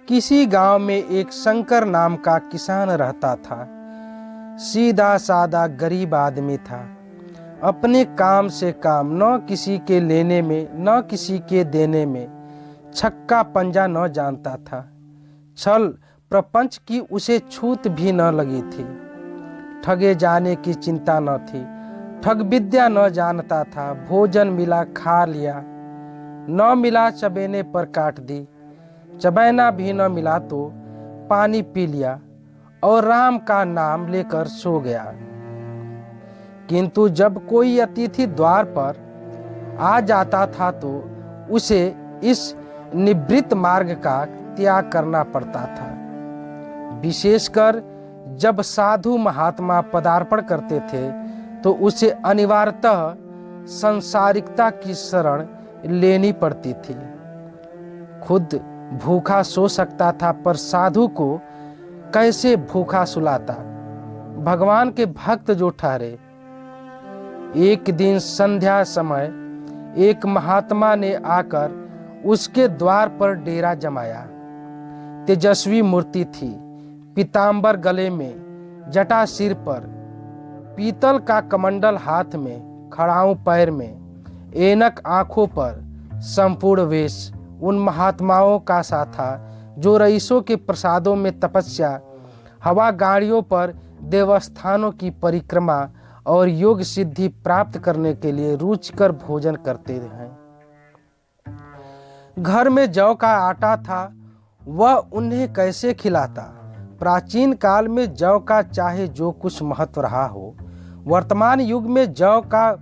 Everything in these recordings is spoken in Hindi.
किसी गांव में एक शंकर नाम का किसान रहता था। सीधा सादा गरीब आदमी था। अपने काम से काम, न किसी के लेने में न किसी के देने में, छक्का पंजा न जानता था। छल प्रपंच की उसे छूत भी न लगी थी। ठगे जाने की चिंता न थी। ठग विद्या न जानता था। भोजन मिला खा लिया, न मिला चबेने पर काट दी। चबैना भी न मिला तो पानी पी लिया और राम का नाम लेकर सो गया। किंतु जब कोई अतिथि द्वार पर आ जाता था तो उसे इस निवृत्त मार्ग का त्याग करना पड़ता था। विशेषकर जब साधु महात्मा पदार्पण करते थे तो उसे अनिवार्यतः संसारिकता की शरण लेनी पड़ती थी। खुद भूखा सो सकता था, पर साधु को कैसे भूखा सुलाता। भगवान के भक्त जो ठहरे। एक दिन संध्या समय एक महात्मा ने आकर उसके द्वार पर डेरा जमाया। तेजस्वी मूर्ति थी, पीतांबर गले में, जटा सिर पर, पीतल का कमंडल हाथ में, खड़ाऊं पैर में, ऐनक आंखों पर, संपूर्ण वेश उन महात्माओं का सा था जो रईसों के प्रसादों में तपस्या, हवा गाड़ियों पर देवस्थानों की परिक्रमा और योग सिद्धि प्राप्त करने के लिए रुचिकर भोजन करते हैं। घर में जौ का आटा था, वह उन्हें कैसे खिलाता। प्राचीन काल में जौ का चाहे जो कुछ महत्व रहा हो, वर्तमान युग में जौ का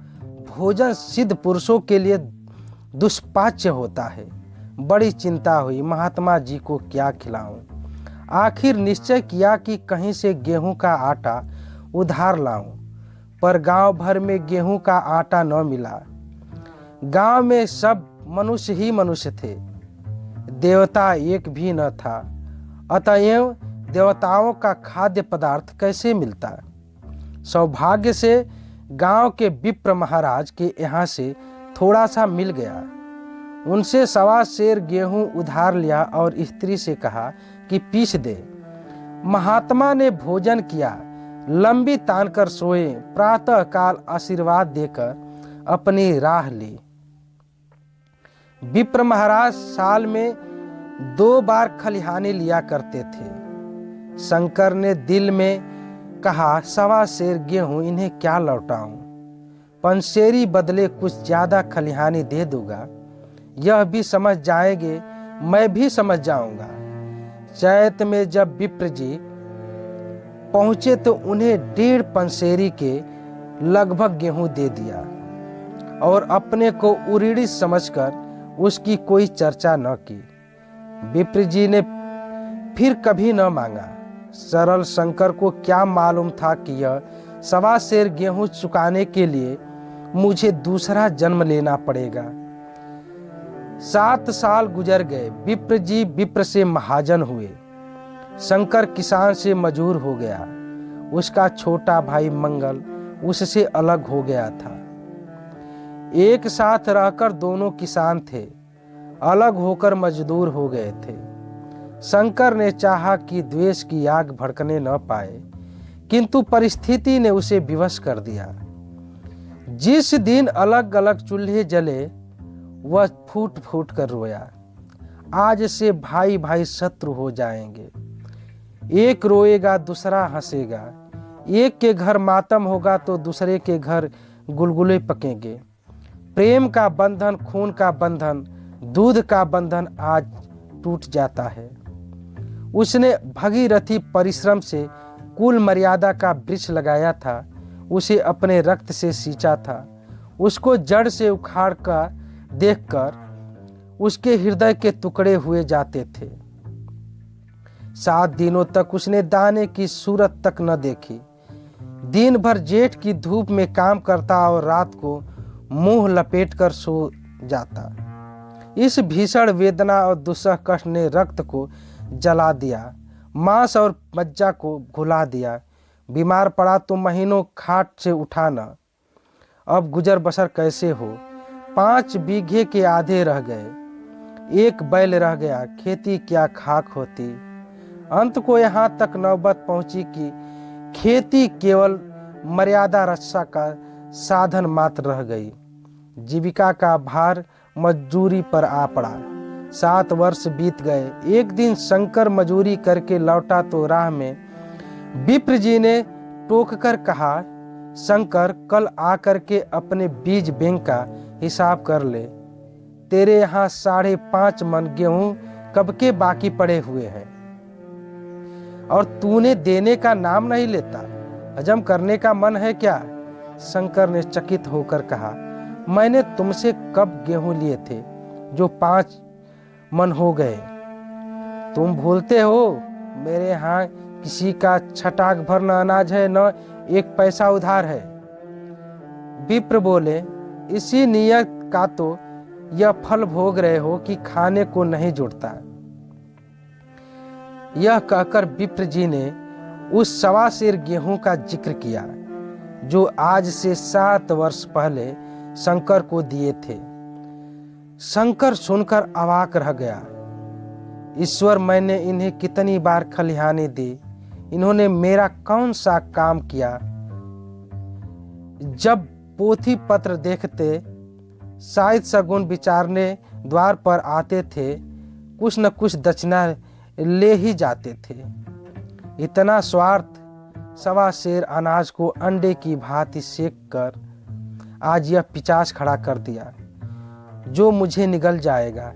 भोजन सिद्ध पुरुषों के लिए दुष्पाच्य होता है। बड़ी चिंता हुई, महात्मा जी को क्या खिलाऊं। आखिर निश्चय किया कि कहीं से गेहूं का आटा उधार लाऊं, पर गांव भर में गेहूं का आटा न मिला। गांव में सब मनुष्य ही मनुष्य थे, देवता एक भी न था। अतएव देवताओं का खाद्य पदार्थ कैसे मिलता। सौभाग्य से गांव के विप्र महाराज के यहाँ से थोड़ा सा मिल गया। उनसे 1.25 सेर गेहूं उधार लिया और स्त्री से कहा कि पीस दे। महात्मा ने भोजन किया, लंबी तान कर सोए। प्रातः काल आशीर्वाद देकर अपनी राह ली। विप्र महाराज साल में 2 बार खलिहानी लिया करते थे। शंकर ने दिल में कहा, 1.25 सेर गेहूं इन्हें क्या लौटाऊं। पंसेरी बदले कुछ ज्यादा खलिहानी दे दूंगा, यह भी समझ जाएंगे, मैं भी समझ जाऊंगा। चैत में जब विप्र जी पहुंचे तो उन्हें 1.5 पंसेरी के लगभग गेहूं दे दिया और अपने को उरीड़ी समझकर उसकी कोई चर्चा न की। विप्र जी ने फिर कभी न मांगा। सरल शंकर को क्या मालूम था कि यह 1.25 सेर गेहूं चुकाने के लिए मुझे दूसरा जन्म लेना पड़ेगा। 7 साल गुजर गए। विप्र जी विप्र से महाजन हुए। शंकर किसान से मजूर हो गया। उसका छोटा भाई मंगल उससे अलग हो गया था। एक साथ रहकर दोनों किसान थे, अलग होकर मजदूर हो गए थे। शंकर ने चाहा कि द्वेष की आग भड़कने न पाए, किंतु परिस्थिति ने उसे विवश कर दिया। जिस दिन अलग अलग चूल्हे जले वह फूट फूट कर रोया। आज से भाई भाई शत्रु हो जाएंगे। एक रोएगा दूसरा हंसेगा। एक के घर मातम होगा तो दूसरे के घर गुलगुले पकेंगे। प्रेम का बंधन, खून का बंधन, दूध का बंधन आज टूट जाता है। उसने भगीरथी परिश्रम से कुल मर्यादा का वृक्ष लगाया था, उसे अपने रक्त से सींचा था। उसको जड़ से उखाड़ कर देखकर उसके हृदय के टुकड़े हुए जाते थे। 7 दिनों तक उसने दाने की सूरत तक न देखी। दिन भर जेठ की धूप में काम करता और रात को मुंह लपेटकर सो जाता। इस भीषण वेदना और दुस्सह कष्ट ने रक्त को जला दिया, मांस और मज्जा को घुला दिया। बीमार पड़ा तो महीनों खाट से उठाना। अब गुजर बसर कैसे हो। 5 बीघे के आधे रह गए। एक बैल रह गया, खेती क्या खाक होती। अंत को यहाँ तक नौबत पहुंची कि खेती केवल मर्यादा रक्षा का साधन मात्र रह गई। जीविका का भार मजदूरी पर आ पड़ा। 7 वर्ष बीत गए। एक दिन शंकर मजूरी करके लौटा तो राह में विप्र जी ने टोक कर कहा, शंकर, कल आकर के अपने बीज बैंक का हिसाब कर ले। तेरे यहाँ 5.5 मन गेहूं कब के बाकी पड़े हुए हैं और तूने देने का नाम नहीं लेता। हजम करने का मन है क्या? शंकर ने चकित होकर कहा, मैंने तुमसे कब गेहूं लिए थे जो 5 मन हो गए? तुम भूलते हो मेरे यहाँ किसी का छटाक भर न अनाज है, न 1 पैसा उधार है। विप्र बोले, इसी नियत का तो यह फल भोग रहे हो कि खाने को नहीं जुड़ता। यह कहकर विप्र जी ने उस 1.25 सेर गेहूं का जिक्र किया जो आज से 7 वर्ष पहले शंकर को दिए थे। शंकर सुनकर अवाक रह गया। ईश्वर, मैंने इन्हें कितनी बार खलिहानी दी, इन्होंने मेरा कौन सा काम किया? जब पोथी पत्र देखते, शायद सगुन विचारने द्वार पर आते थे, कुछ न कुछ दक्षिणा ले ही जाते थे। इतना स्वार्थ 1.25 सेर अनाज को अंडे की भांति सेक कर आज यह पिचास खड़ा कर दिया जो मुझे निगल जाएगा।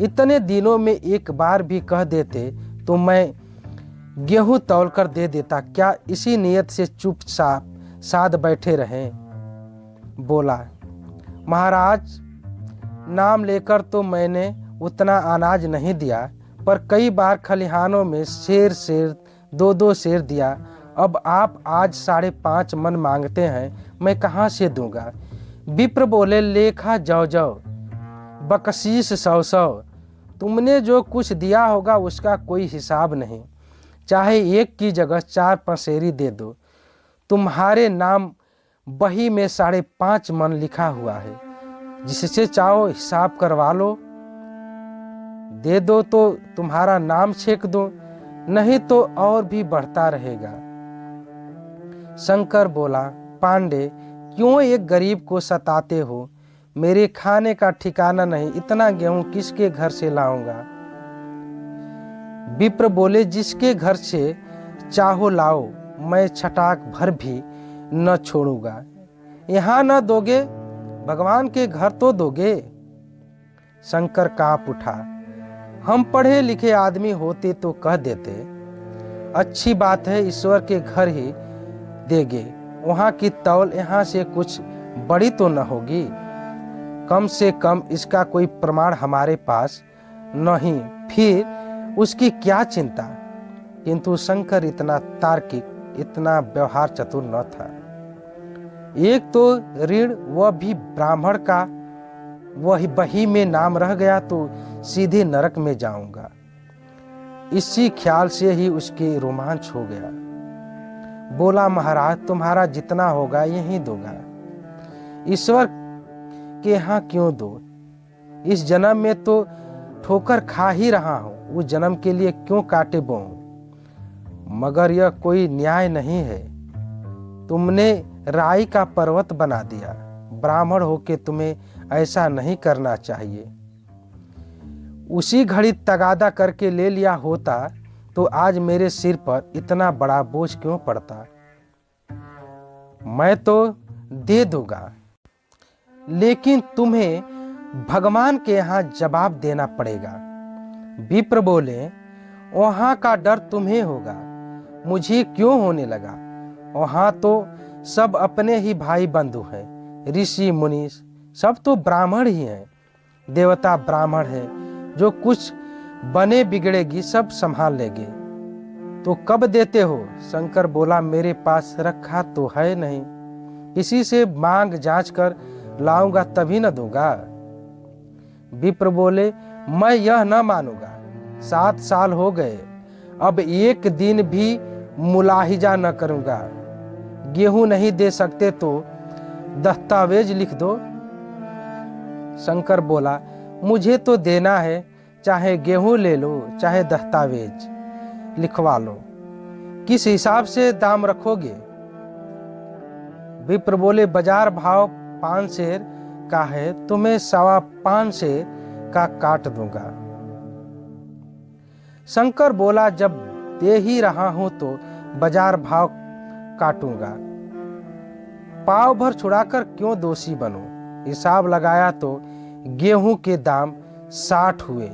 इतने दिनों में एक बार भी कह देते तो मैं गेहूं तौल कर दे देता। क्या इसी नियत से चुपचाप साध बैठे रहें? बोला, महाराज, नाम लेकर तो मैंने उतना अनाज नहीं दिया, पर कई बार खलिहानों में सेर 2-2 सेर दिया। अब आप आज 5.5 मन मांगते हैं, मैं कहाँ से दूंगा? विप्र बोले, लेखा जौ बकशीस 100। तुमने जो कुछ दिया होगा उसका कोई हिसाब नहीं। चाहे 1 की जगह 4 पसेरी दे दो, तुम्हारे नाम बही में 5.5 मन लिखा हुआ है। जिससे चाहो हिसाब करवा लो, दे दो तो तुम्हारा नाम छेक दो, नहीं तो और भी बढ़ता रहेगा। शंकर बोला, पांडे, क्यों एक गरीब को सताते हो? मेरे खाने का ठिकाना नहीं, इतना गेहूं किसके घर से लाऊंगा? विप्र बोले, जिसके घर से चाहो लाओ, मैं छटाक भर भी न छोड़ूंगा। यहाँ न दोगे, भगवान के घर तो दोगे। शंकर कांप उठा। हम पढ़े लिखे आदमी होते तो कह देते, अच्छी बात है, ईश्वर के घर ही देंगे। वहाँ की तौल यहाँ से कुछ बड़ी तो न होगी। कम से कम इसका कोई प्रमाण हमारे पास नहीं, फिर उसकी क्या चिंता? किंतु शंकर इतना तार्किक, इतना व्यवहार चतुर न था। एक तो ऋण, वह भी ब्राह्मण का, वही बही में नाम रह गया तो सीधे नरक में जाऊंगा। इसी ख्याल से ही उसके रोमांच हो गया। बोला, महाराज, तुम्हारा जितना होगा यही दूंगा, ईश्वर के यहाँ क्यों दो? इस जन्म में तो ठोकर खा ही रहा हूं, उस जन्म के लिए क्यों कांटे बोऊं? मगर यह कोई न्याय नहीं है। तुमने राई का पर्वत बना दिया। ब्राह्मण होके तुम्हें ऐसा नहीं करना चाहिए। उसी घड़ी तगादा करके ले लिया होता तो आज मेरे सिर पर इतना बड़ा बोझ क्यों पड़ता? मैं तो दे दूंगा, लेकिन तुम्हें भगवान के यहाँ जवाब देना पड़ेगा। विप्र बोले, वहां का डर तुम्हें होगा, मुझे क्यों होने लगा? वहां तो सब अपने ही भाई बंधु हैं, ऋषि मुनि सब तो ब्राह्मण ही हैं। देवता ब्राह्मण है, जो कुछ बने बिगड़ेगी सब संभाल लेंगे। तो कब देते हो? शंकर बोला, मेरे पास रखा तो है नहीं, किसी से मांग जांच कर लाऊंगा तभी न दूंगा। विप्र बोले, मैं यह न मानूंगा। 7 साल हो गए, अब एक दिन भी मुलाहिजा न करूंगा। गेहूं नहीं दे सकते तो दस्तावेज लिख दो। शंकर बोला, मुझे तो देना है, चाहे गेहूं ले लो, चाहे दस्तावेज लिखवा लो। किस हिसाब से दाम रखोगे? विप्र बोले, बाजार भाव 5 सेर का है, तुम्हें 5.25 सेर का काट दूंगा। शंकर बोला, जब दे ही रहा हूं तो बाजार भाव काटूंगा। पाव भर छुड़ाकर क्यों दोषी बनूं? हिसाब लगाया तो गेहूं के दाम 60 हुए।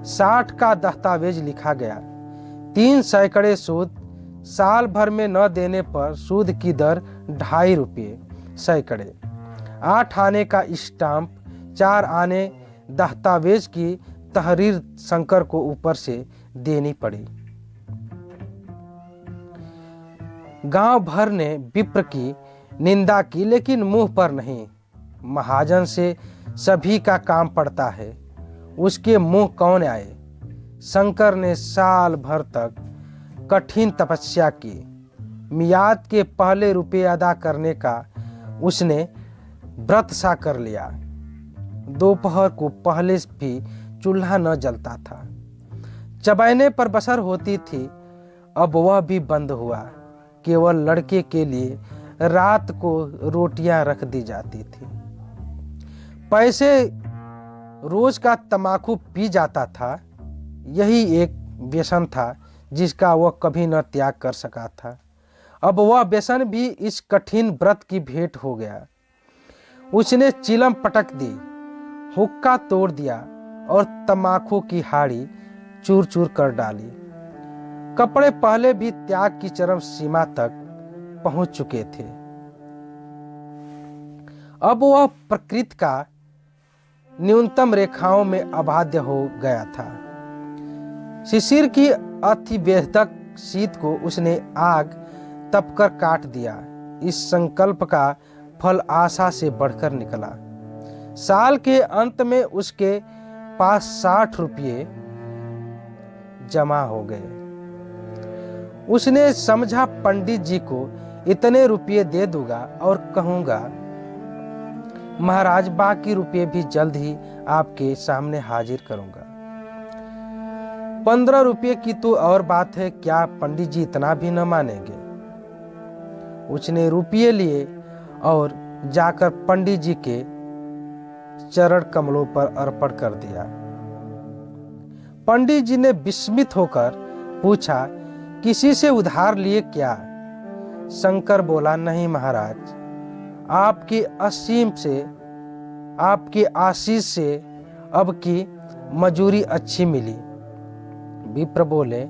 60 का दस्तावेज लिखा गया। 3 सैकड़े सूद। साल भर में न देने पर सूद की दर 2.5 रुपये सैकड़े। 8 आने का स्टाम्प, 4 आने दस्तावेज की तहरीर शंकर को ऊपर से देनी पड़ी। गांव भर ने विप्र की निंदा की, लेकिन मुंह पर नहीं। महाजन से सभी का काम पड़ता है, उसके मुंह कौन आए। शंकर ने साल भर तक कठिन तपस्या की। मियाद के पहले रुपये अदा करने का उसने व्रत सा कर लिया। दोपहर को पहले भी चूल्हा न जलता था। चबाने पर बसर होती थी, अब वह भी बंद हुआ। केवल लड़के के लिए रात को रोटियां रख दी जाती थी। पैसे रोज का तमाकू पी जाता था। यही एक व्यसन था जिसका वह कभी न त्याग कर सका था। अब वह व्यसन भी इस कठिन व्रत की भेंट हो गया। उसने चिलम पटक दी, हुक्का तोड़ दिया और तमाकू की हाड़ी चूर चूर कर डाली। कपड़े पहले भी त्याग की चरम सीमा तक पहुंच चुके थे। अब वह प्रकृति का न्यूनतम रेखाओं में अबाध्य हो गया था। शिशिर की अतिवेदक शीत को उसने आग तपकर काट दिया। इस संकल्प का फल आशा से बढ़कर निकला। साल के अंत में उसके पास 60 रुपये जमा हो गए। उसने समझा, पंडित जी को इतने रुपये दे दूंगा और कहूंगा, महाराज बाकी रुपये भी जल्द ही आपके सामने हाजिर करूंगा। 15 रुपये की तो और बात है, क्या पंडित जी इतना भी न मानेंगे? उसने रुपये लिए और जाकर पंडित जी के चरण कमलों पर अर्पण कर दिया। पंडित जी ने विस्मित होकर पूछा, किसी से उधार लिए क्या? शंकर बोला, नहीं महाराज, आपकी आपकी आशीष से अब की मजूरी अच्छी मिली। विप्र बोले,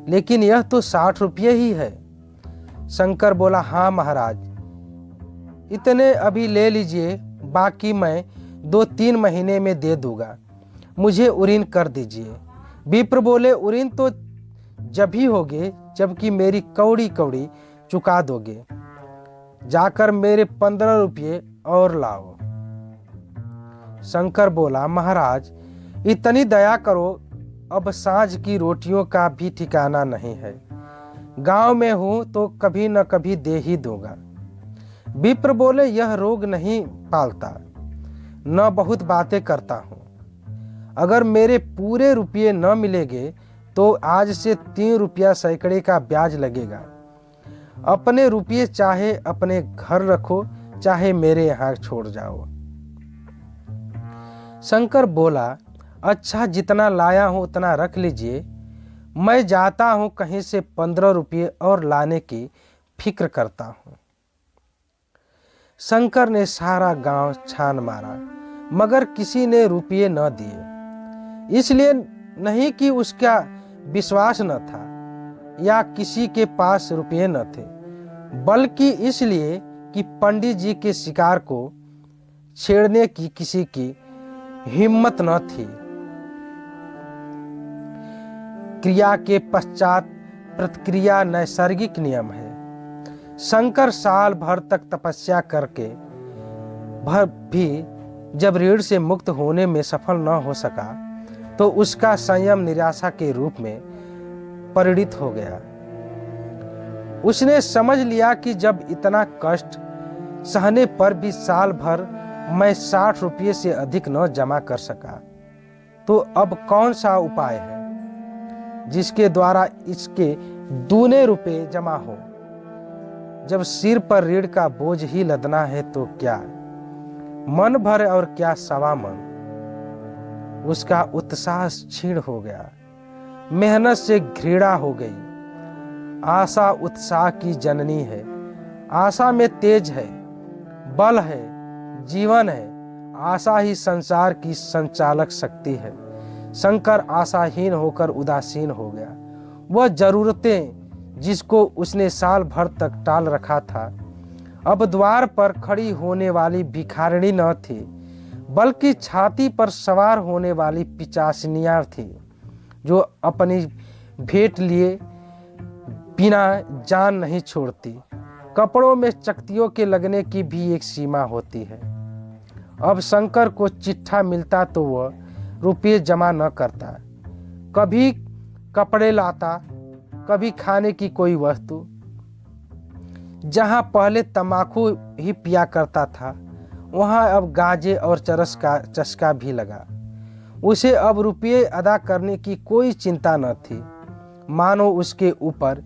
लेकिन यह तो 60 रुपये ही है। शंकर बोला, हाँ महाराज, इतने अभी ले लीजिए, बाकी मैं 2-3 महीने में दे दूंगा। मुझे उरीन कर दीजिए। विप्र बोले, उरीन तो जब ही होगे जबकि मेरी कौड़ी कौड़ी चुका दोगे। जाकर मेरे 15 रुपये और लाओ। शंकर बोला, महाराज इतनी दया करो, अब सांझ की रोटियों का भी ठिकाना नहीं है। गांव में हूं तो कभी न कभी दे ही दूंगा। विप्र बोले, यह रोग नहीं पालता, न बहुत बातें करता हूं। अगर मेरे पूरे रुपये न मिलेंगे तो आज से 3 रुपया सैकड़े का ब्याज लगेगा। अपने रुपये चाहे अपने घर रखो, चाहे मेरे यहाँ छोड़ जाओ। शंकर बोला, अच्छा, जितना लाया हूं उतना रख लीजिए। मैं जाता हूं, कहीं से 15 रुपये और लाने की फिक्र करता हूं। शंकर ने सारा गांव छान मारा, मगर किसी ने रुपये न दिए। इसलिए नहीं कि उसका विश्वास न था या किसी के पास रुपये न थे, बल्कि इसलिए कि पंडित जी के शिकार को छेड़ने की किसी की हिम्मत न थी। क्रिया के पश्चात प्रतिक्रिया नैसर्गिक नियम है। शंकर साल भर तक तपस्या करके भी जब ऋण से मुक्त होने में सफल न हो सका तो उसका संयम निराशा के रूप में परिणित हो गया। उसने समझ लिया कि जब इतना कष्ट सहने पर भी साल भर मैं 60 रुपये से अधिक न जमा कर सका तो अब कौन सा उपाय है जिसके द्वारा इसके दूने रुपए जमा हो। जब सिर पर ऋण का बोझ ही लदना है तो क्या मन भर और क्या सवा मन। उसका उत्साह क्षीण हो गया, मेहनत से घृणा हो गई। आशा उत्साह की जननी है, आशा में तेज है, बल है, जीवन है। आशा ही संसार की संचालक शक्ति है। शंकर आशाहीन होकर उदासीन हो गया। वह जरूरतें जिसको उसने साल भर तक टाल रखा था अब द्वार पर खड़ी होने वाली भिखारिणी न थी, बल्कि छाती पर सवार होने वाली पिचासनियाँ थी, जो अपनी भेंट लिए बिना जान नहीं छोड़ती। कपड़ों में चकतियों के लगने की भी एक सीमा होती है। अब शंकर को चिट्ठा मिलता तो वह रुपये जमा न करता। कभी कपड़े लाता, कभी खाने की कोई वस्तु। जहां पहले तंबाकू ही पिया करता था वहां अब गांजे और चरस का चस्का भी लगा। उसे अब रुपये अदा करने की कोई चिंता न थी, मानो उसके ऊपर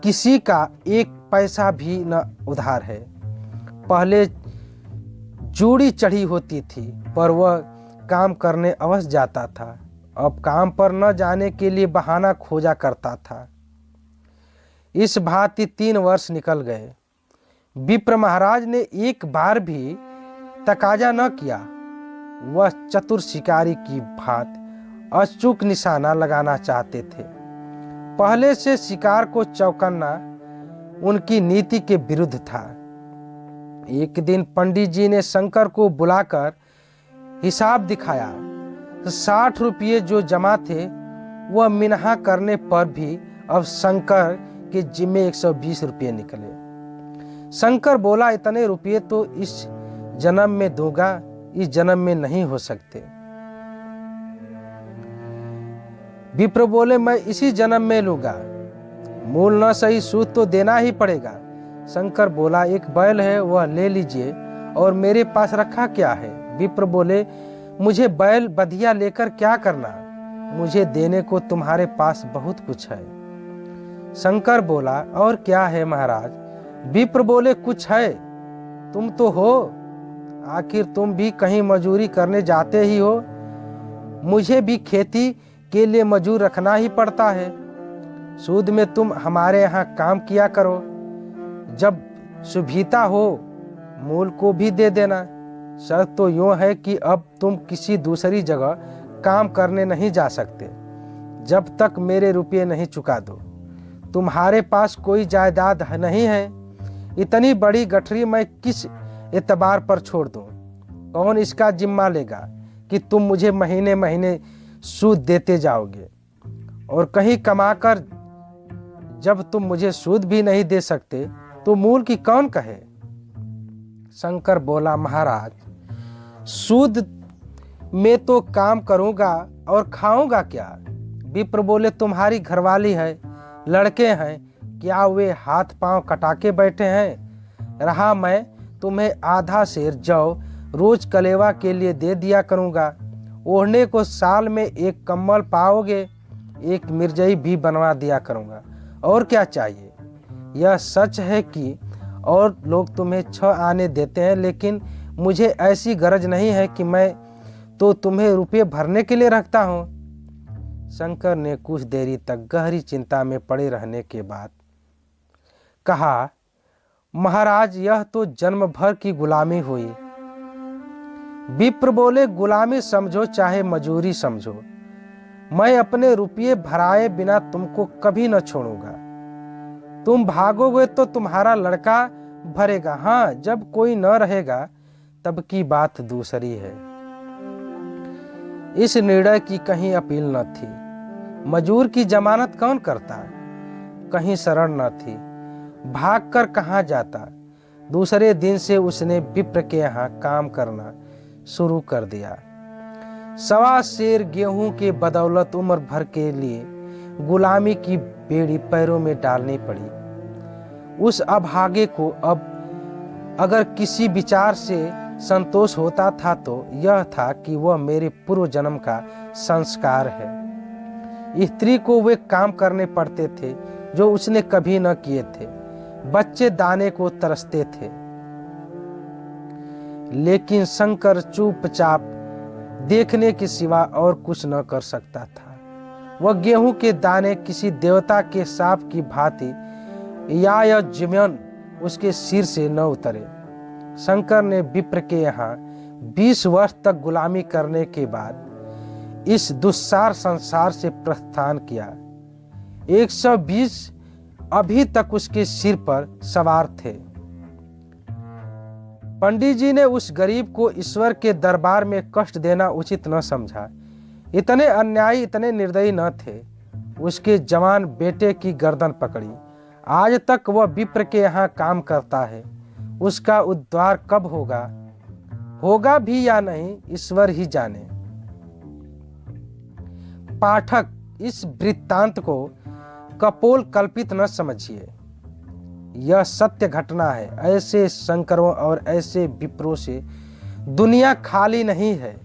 किसी का एक पैसा भी न उधार है। पहले जूड़ी चढ़ी होती थी पर वह काम करने अवश्य जाता था, अब काम पर न जाने के लिए बहाना खोजा करता था। इस भांति 3 वर्ष निकल गए। विप्र महाराज ने एक बार भी तकाजा न किया। वह चतुर शिकारी की भांति अचूक निशाना लगाना चाहते थे। पहले से शिकार को चौकन्ना उनकी नीति के विरुद्ध था। एक दिन पंडित जी ने शंकर को बुलाकर हिसाब दिखाया। 60 रुपये जो जमा थे वह मिन्हा करने पर भी अब शंकर के जिम्मे 120 रुपये निकले। शंकर बोला, इतने रुपये तो इस जन्म में दूंगा, इस जन्म में नहीं हो सकते। विप्र बोले, मैं इसी जन्म में लूंगा, मूल न सही सूद तो देना ही पड़ेगा। शंकर बोला, एक बैल है वह ले लीजिए, और मेरे पास रखा क्या है। विप्र बोले, मुझे बैल बधिया लेकर क्या करना, मुझे देने को तुम्हारे पास बहुत कुछ है। शंकर बोला, और क्या है महाराज। विप्र बोले, कुछ है, तुम तो हो, आखिर तुम भी कहीं मजूरी करने जाते ही हो। मुझे भी खेती के लिए मजूर रखना ही पड़ता है। सूद में तुम हमारे यहाँ काम किया करो, जब सुविधा हो मूल को भी दे देना। शर्त तो यूँ है कि अब तुम किसी दूसरी जगह काम करने नहीं जा सकते जब तक मेरे रुपये नहीं चुका दो। तुम्हारे पास कोई जायदाद नहीं है, इतनी बड़ी गठरी मैं किस एतबार पर छोड़ दूं। कौन इसका जिम्मा लेगा कि तुम मुझे महीने महीने सूद देते जाओगे, और कहीं कमाकर जब तुम मुझे सूद भी नहीं दे सकते तो मूल की कौन कहे। शंकर बोला, महाराज सूद में तो काम करूंगा और खाऊंगा क्या। विप्र बोले, तुम्हारी घरवाली है, लड़के हैं, क्या वे हाथ पांव कटा के बैठे हैं। रहा मैं तुम्हें आधा सेर जौ रोज कलेवा के लिए दे दिया करूंगा। ओढ़ने को साल में एक कम्बल पाओगे, एक मिर्जई भी बनवा दिया करूंगा, और क्या चाहिए। यह सच है कि और लोग तुम्हें 6 आने देते हैं, लेकिन मुझे ऐसी गरज नहीं है कि मैं तो तुम्हें रुपये भरने के लिए रखता हूँ। शंकर ने कुछ देरी तक गहरी चिंता में पड़े रहने के बाद कहा, महाराज यह तो जन्म भर की गुलामी हुई। विप्र बोले, गुलामी समझो चाहे मजूरी समझो, मैं अपने रुपये भराए बिना तुमको कभी न छोड़ूंगा। तुम भागोगे तो तुम्हारा लड़का भरेगा, हाँ जब कोई न रहेगा तब की बात दूसरी है। इस निर्णय की कहीं अपील न थी। मजूर की जमानत कौन करता, कहीं शरण न थी, भागकर कहाँ जाता। दूसरे दिन से उसने विप्र के यहाँ काम करना शुरू कर दिया। 1.25 सेर गेहूं के बदौलत उम्र भर के लिए गुलामी की बेड़ी पैरों में डालनी पड़ी। उस अभागे को अब अगर किसी विचार से संतोष होता था तो यह था कि वह मेरे पूर्व जन्म का संस्कार है। स्त्री को वे काम करने पड़ते थे जो उसने कभी न किए थे। बच्चे दाने को तरसते थे, लेकिन शंकर चुपचाप देखने के सिवा और कुछ न कर सकता था। वह गेहूं के दाने किसी देवता के साप की भांति या यजमान उसके सिर से न उतरे। शंकर ने विप्र के यहाँ 20 वर्ष तक गुलामी करने के बाद इस दुस्सार संसार से प्रस्थान किया। 120 अभी तक उसके सिर पर सवार थे। पंडित जी ने उस गरीब को ईश्वर के दरबार में कष्ट देना उचित न समझा। इतने अन्यायी, इतने निर्दयी न थे। उसके जवान बेटे की गर्दन पकड़ी। आज तक वह विप्र के यहाँ काम करता है। उसका उद्धार कब होगा भी या नहीं, ईश्वर ही जाने। पाठक, इस वृत्तांत को कपोल कल्पित न समझिए। यह सत्य घटना है। ऐसे शंकरों और ऐसे विप्रों से दुनिया खाली नहीं है।